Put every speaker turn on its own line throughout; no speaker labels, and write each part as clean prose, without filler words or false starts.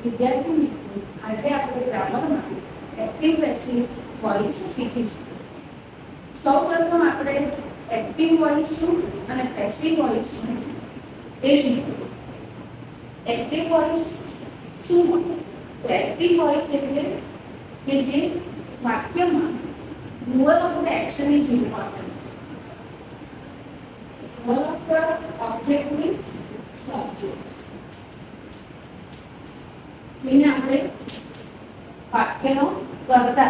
વિદ્યાર્થી મિત્રો, આજે આપણે ગ્રામરમાં એક્ટિવ પેસિવ વોઇસ શીખીશું. સૌપ્રથમ આપણે એક્ટિવ વોઇસ શું અને પેસિવ વોઇસ શું એ શીખીશું. એક્ટિવ વોઇસ શું? તો એક્ટિવ વોઇસ એટલે કે જે વાક્યમાં doer of the action is important. One of the object means subject. જેને આપણે વાક્યનો કર્તા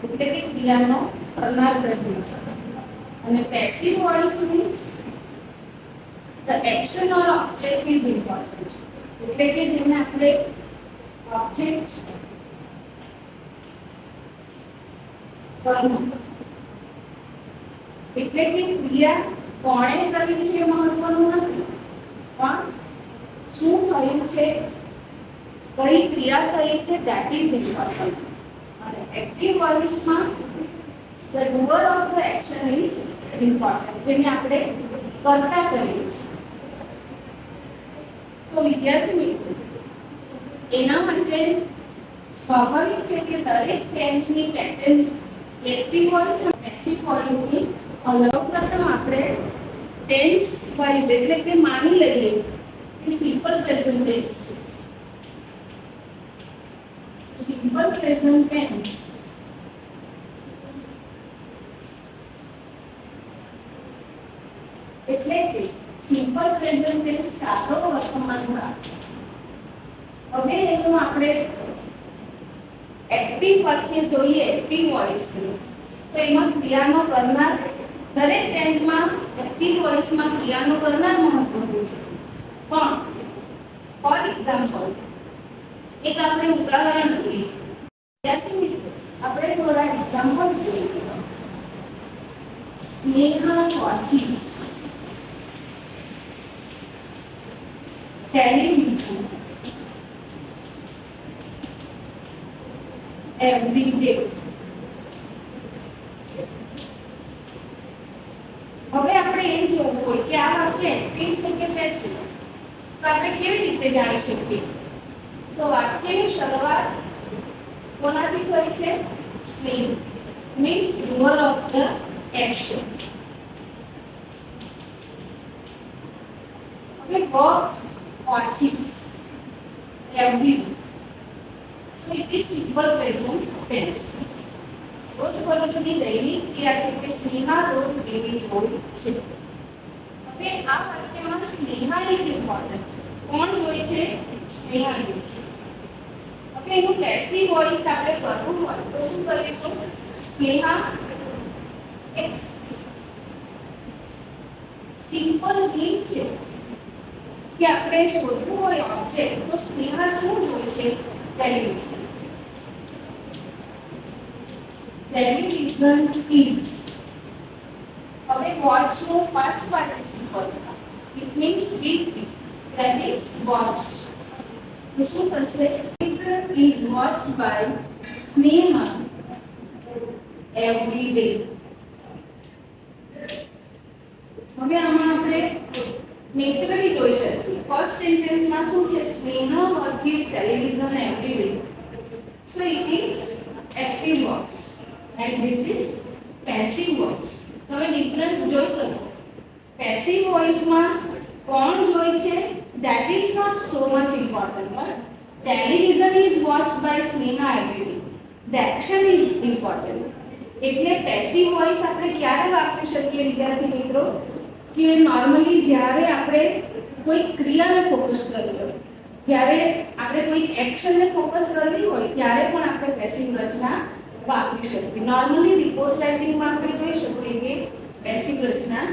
એટલે કે ક્રિયાનો કરનાર કહીએ છીએ. અને passive voice means the action or object is important. એટલે કે જેને આપણે ઓબ્જેક્ટ કર્મ એટલે કે ક્રિયા કોણે કરી છે એ મહત્વનું નથી, પણ શું થયું છે, કઈ ક્રિયા થઈ છે, that is important. અને active વોઇસમાં the doer of the action is important, જેને આપણે કર્તા કહીએ છીએ. તો વિદ્યાર્થી મિત્રો, એના માટે સ્વાભાવિક છે કે દરેક ટેન્સની ટેન્ડન્સ એક્ટિવ વોઇસ અને પેસિવ વોઇસની અલગ. પ્રથમ આપણે ટેન્સ વાઇઝ એટલે કે માની લઈએ કે સિમ્પલ પ્રેઝન્ટ ટેન્સ છે. સિમ્પલ પ્રેઝન્ટ ટેન્સ એટલે કે સિમ્પલ પ્રેઝન્ટ ટેન્સ સાદો વર્તમાનકાળ. હવે એનું આપણે એક્ટિવ વાક્ય જોઈએ, એક્ટિવ વોઇસ, તો એમાં ક્રિયાનો કરનાર દરેક ટેન્સમાં એક્ટિવ વોઇસમાં ક્રિયાનો કરનાર મહત્વનું છે. પણ ફોર એક્ઝામ્પલ એક આપણે ઉદાહરણ જોઈએ. ત્યાંથી મિત્રો આપણે થોડા એક્ઝામ્પલ્સ જોઈએ. Sneha watches television every day. હવે આપણે એ જોવું હોય કે આ વાક્ય એક્ટિવ છે કે પેસિવ, તો આપણે કેવી રીતે જાણી શકીએ? તો વાક્યની શરૂઆત કોનાથી થઈ છે? સ્નેહ means doer of the action. હવે verb watches every day. So it is simple present tense. રોજ બરોજની દૈનિક ક્રિયા છે કે સ્નેહા રોજ દેવી જોઈ છે. હવે આ વાક્યમાં સ્નેહા ઇઝ ઇમ્પોર્ટન્ટ. કોણ જોઈ છે? સ્નેહા જોઈ છે. હવે એનું પેસિવ વોઇસ આપણે કરવું હોય તો શું કરીશું? સ્નેહા એક સિમ્પલ હિન્ટ છે કે આપણે શોધવું હોય ઓબ્જેક્ટ, તો સ્નેહા શું જોઈ છે? ટેલિવિઝન. Television is. હવે વોચ નો first participle it means with, that is watched. તો શું થશે? Television is watched by Sneha every day. હવે આમાં આપણે નેચરલી જોઈ શકીએ. ફર્સ્ટ સેન્ટેન્સમાં શું છે? Sneha watches television every day. So it is active voice and this is passive voice. તમે ડિફરન્સ જોઈ શકો. પેસિવ વોઇસમાં કોણ જોઈ છે that is not so much important, but television is watched by Sneha every day. The action is important. એટલે passive voice આપણે ક્યારે વાપરી શકીએ વિદ્યાર્થી મિત્રો? કે નોર્મલી જ્યારે આપણે કોઈ ક્રિયાને ફોકસ કરવી હોય, જ્યારે આપણે કોઈ એક્શનને ફોકસ કરવી હોય, ત્યારે પણ આપણે પેસિવ રચના વાપરી શકીએ. નોર્મલી રિપોર્ટ રાઇટિંગમાં આપણે જોઈ શકીએ કે પેસિવ રચના